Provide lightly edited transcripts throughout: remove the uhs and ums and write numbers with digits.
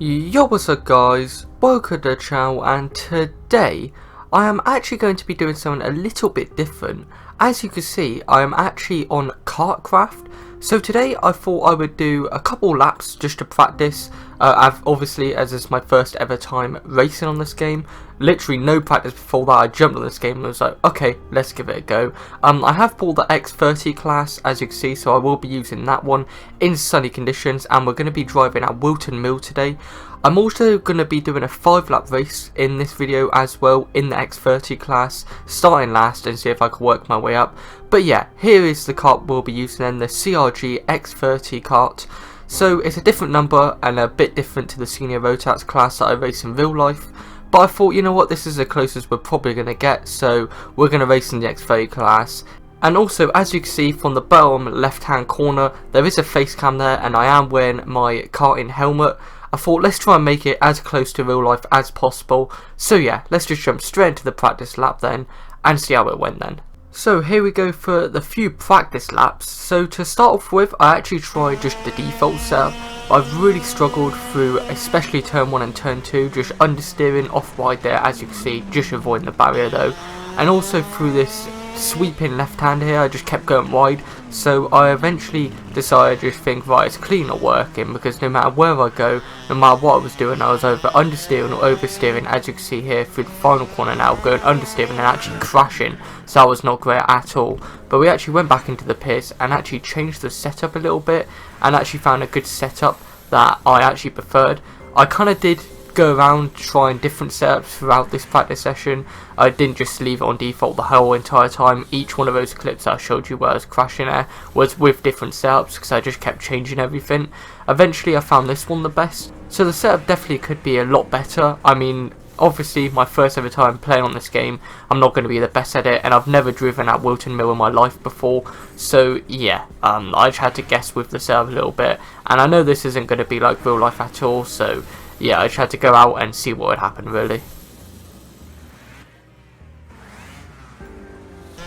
Yo, what's up guys, welcome to the channel, and today I am actually going to be doing something a little bit different. As you can see, I am actually on KartKraft. So today I thought I would do a couple laps just to practice. I've obviously, as it's my first ever time racing on this game, literally no practice before that. I jumped on this game and was like, okay, let's give it a go. I have bought the X30 class, as you can see, so I will be using that one in sunny conditions, and we're going to be driving at Whilton Mill today. I'm also going to be doing a 5-lap race in this video as well in the X30 class, starting last and see if I can work my way up. But yeah, here is the kart we'll be using then, the CRG X30 kart. So it's a different number and a bit different to the Senior Rotax class that I race in real life. But I thought, you know what, this is the closest we're probably going to get, so we're going to race in the X30 class. And also, as you can see from the bottom left hand corner, there is a face cam there, and I am wearing my karting helmet. I thought, let's try and make it as close to real life as possible. So yeah, let's just jump straight into the practice lap then and see how it went then. So here we go for the few practice laps. So to start off with, I actually tried just the default setup. I've really struggled through, especially turn 1 and turn 2, just understeering off wide there, as you can see, just avoiding the barrier though. And also through this sweeping left hand here, I just kept going wide. So I eventually decided to just think, right, it's clearly not working, because no matter where I go, no matter what I was doing, I was either understeering or oversteering, as you can see here through the final corner now, going understeering and actually crashing. So that was not great at all. But we actually went back into the pits and actually changed the setup a little bit, and actually found a good setup that I actually preferred. I kind of did go around trying different setups throughout this practice session. I didn't just leave it on default the whole entire time. Each one of those clips I showed you where I was crashing there was with different setups, because I just kept changing everything. Eventually I found this one the best, so the setup definitely could be a lot better. I mean, obviously my first ever time playing on this game, I'm not going to be the best at it, and I've never driven at Whilton Mill in my life before, so yeah, I just had to guess with the setup a little bit, and I know this isn't going to be like real life at all, so yeah, I just had to go out and see what would happen really.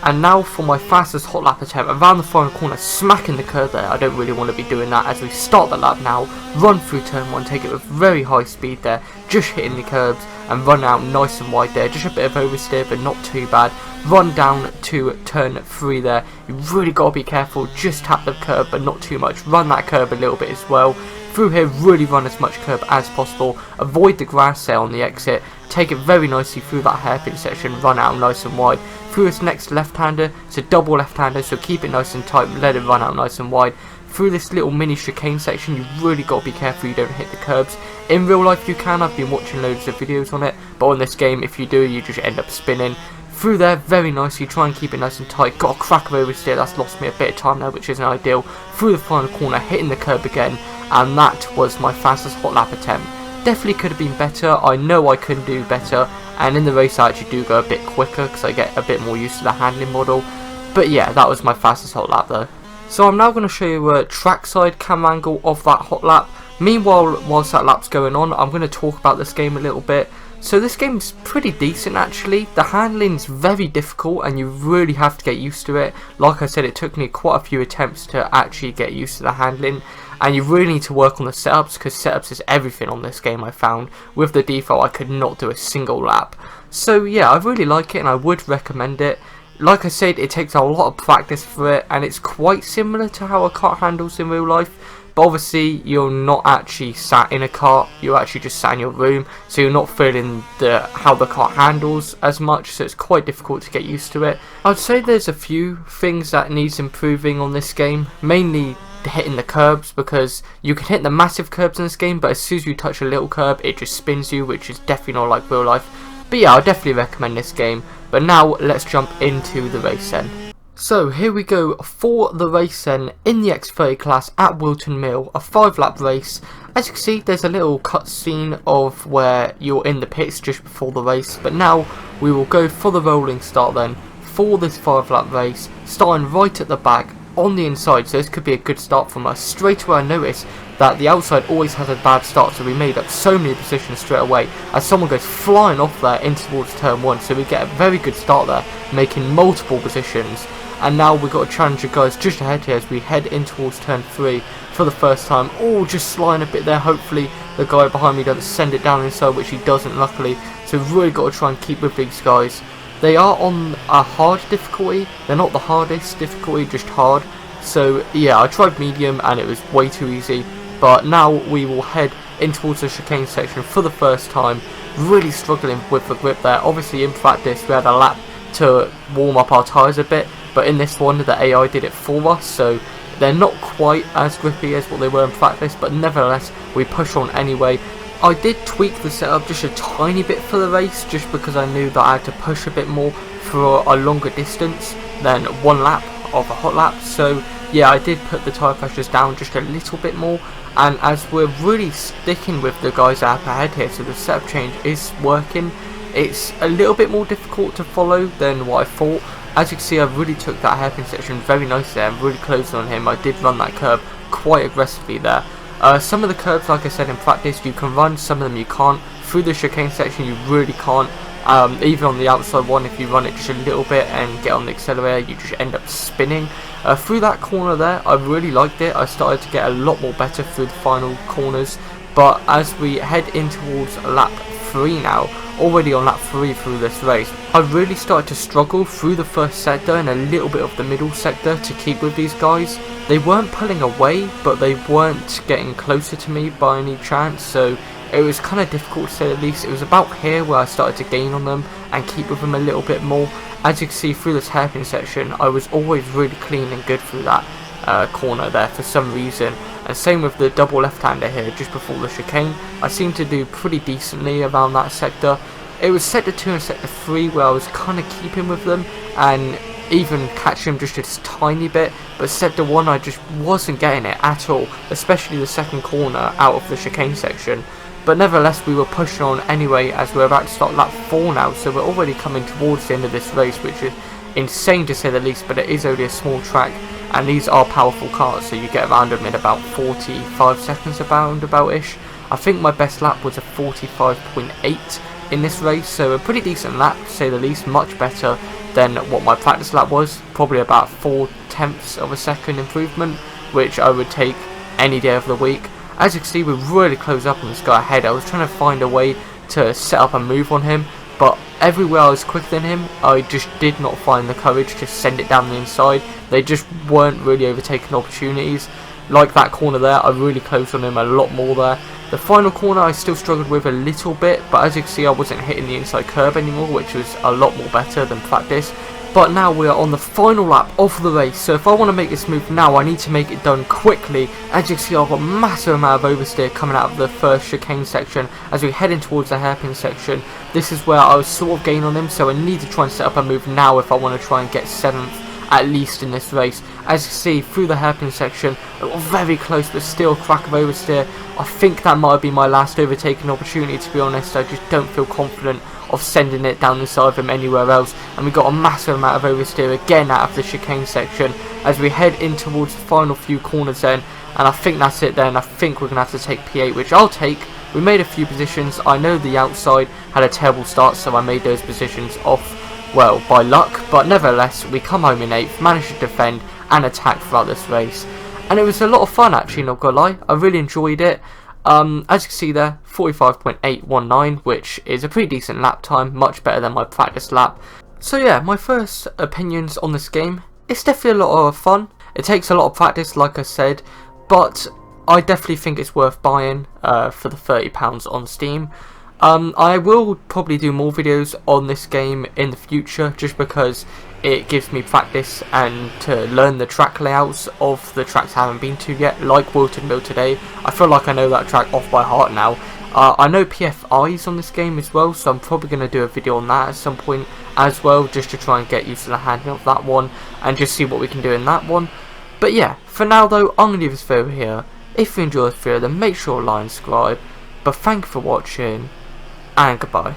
And now for my fastest hot lap attempt, around the final corner, smacking the curb there. I don't really want to be doing that as we start the lap now. Run through turn 1, take it with very high speed there, just hitting the curbs and run out nice and wide there. Just a bit of oversteer, but not too bad. Run down to turn 3 there. You really got to be careful, just tap the curb but not too much. Run that curb a little bit as well. Through here, really run as much curb as possible. Avoid the grass there on the exit. Take it very nicely through that hairpin section. Run out nice and wide. Through this next left-hander, it's a double left-hander, so keep it nice and tight. Let it run out nice and wide. Through this little mini chicane section, you really got to be careful you don't hit the curbs. In real life you can. I've been watching loads of videos on it, but on this game, if you do, you just end up spinning. Through there very nicely, try and keep it nice and tight. Got a crack of oversteer, that's lost me a bit of time there, which isn't ideal. Through the final corner, hitting the curb again, and that was my fastest hot lap attempt. Definitely could have been better. I know I could do better, and in the race I actually do go a bit quicker because I get a bit more used to the handling model. But yeah, that was my fastest hot lap though. So I'm now going to show you a trackside camera angle of that hot lap. Meanwhile, whilst that lap's going on, I'm going to talk about this game a little bit. So this game's pretty decent actually. The handling's very difficult and you really have to get used to it. Like I said, it took me quite a few attempts to actually get used to the handling. And you really need to work on the setups, because setups is everything on this game I found. With the default I could not do a single lap. So yeah, I really like it and I would recommend it. Like I said, it takes a lot of practice for it, and it's quite similar to how a kart handles in real life. But obviously you're not actually sat in a kart, you're actually just sat in your room, so you're not feeling how the kart handles as much, so it's quite difficult to get used to it. I'd say there's a few things that needs improving on this game, mainly hitting the curbs, because you can hit the massive curbs in this game, but as soon as you touch a little curb it just spins you, which is definitely not like real life. But yeah, I'll definitely recommend this game. But now let's jump into the race then. So here we go for the race then in the X30 class at Whilton Mill, a 5-lap race. As you can see, there's a little cutscene of where you're in the pits just before the race, but now we will go for the rolling start then for this 5-lap race, starting right at the back on the inside. So this could be a good start from us. Straight away I noticed that the outside always has a bad start, so we made up so many positions straight away as someone goes flying off there in towards turn 1, so we get a very good start there, making multiple positions. And now we've got a challenger guys just ahead here as we head in towards turn 3 for the first time. Oh, just sliding a bit there, hopefully the guy behind me doesn't send it down inside, which he doesn't luckily. So we've really got to try and keep with these guys. They are on a hard difficulty. They're not the hardest difficulty, just hard. So yeah, I tried medium and it was way too easy. But now we will head in towards the chicane section for the first time. Really struggling with the grip there. Obviously in practice we had a lap to warm up our tyres a bit, but in this one the AI did it for us, so they're not quite as grippy as what they were in practice, but nevertheless we push on anyway. I did tweak the setup just a tiny bit for the race, just because I knew that I had to push a bit more for a longer distance than one lap of a hot lap. So yeah, I did put the tyre pressures down just a little bit more, and as we're really sticking with the guys up ahead here, so the setup change is working. It's a little bit more difficult to follow than what I thought. As you can see, I really took that hairpin section very nicely there, really close on him. I did run that curb quite aggressively there. Some of the curbs, like I said in practice, you can run, some of them you can't. Through the chicane section you really can't. Even on the outside one, if you run it just a little bit and get on the accelerator, you just end up spinning. Through that corner there, I really liked it. I started to get a lot more better through the final corners. But as we head in towards lap 3 now, already on lap 3 through this race, I really started to struggle through the first sector and a little bit of the middle sector to keep with these guys. They weren't pulling away, but they weren't getting closer to me by any chance, so it was kind of difficult to say the least. It was about here where I started to gain on them and keep with them a little bit more. As you can see through this hairpin section, I was always really clean and good through that corner there for some reason. And same with the double left-hander here just before the chicane. I seemed to do pretty decently around that sector. It was sector 2 and sector 3 where I was kind of keeping with them and even catching them just a tiny bit, but sector 1 I just wasn't getting it at all, especially the second corner out of the chicane section. But nevertheless we were pushing on anyway as we're about to start lap 4 now, so we're already coming towards the end of this race, which is insane to say the least, but it is only a small track and these are powerful cars, so you get around them in about 45 seconds about-ish. I think my best lap was a 45.8 in this race, so a pretty decent lap to say the least, much better than what my practice lap was, probably about 0.4 of a second improvement, which I would take any day of the week. As you can see, we really close up on this guy ahead. I was trying to find a way to set up a move on him, but everywhere I was quicker than him, I just did not find the courage to send it down the inside. They just weren't really overtaking opportunities. Like that corner there, I really closed on him a lot more there. The final corner I still struggled with a little bit, but as you can see I wasn't hitting the inside curb anymore, which was a lot more better than practice. But now we are on the final lap of the race, so if I want to make this move now, I need to make it done quickly. As you can see, I've got a massive amount of oversteer coming out of the first chicane section as we're heading towards the hairpin section. This is where I was sort of gaining on them, so I need to try and set up a move now if I want to try and get 7th at least in this race. As you can see, through the hairpin section, I got very close, but still crack of oversteer. I think that might have been my last overtaking opportunity, to be honest. I just don't feel confident of sending it down the side of him anywhere else, and we got a massive amount of oversteer again out of the chicane section as we head in towards the final few corners then, and I think that's it then. I think we're going to have to take P8, which I'll take. We made a few positions. I know the outside had a terrible start, so I made those positions off, well, by luck, but nevertheless we come home in 8th, managed to defend and attack throughout this race, and it was a lot of fun actually, not gonna lie. I really enjoyed it. As you can see there, 45.819, which is a pretty decent lap time, much better than my practice lap. So yeah, my first opinions on this game, it's definitely a lot of fun. It takes a lot of practice, like I said, but I definitely think it's worth buying for the £30 on Steam. I will probably do more videos on this game in the future, just because it gives me practice and to learn the track layouts of the tracks I haven't been to yet, like Whilton Mill today. I feel like I know that track off by heart now. I know PFIs on this game as well, so I'm probably going to do a video on that at some point as well, just to try and get used to the handling of that one and just see what we can do in that one. But yeah, for now though, I'm going to leave this video here. If you enjoyed the video, then make sure to like and subscribe. But thank you for watching, and goodbye.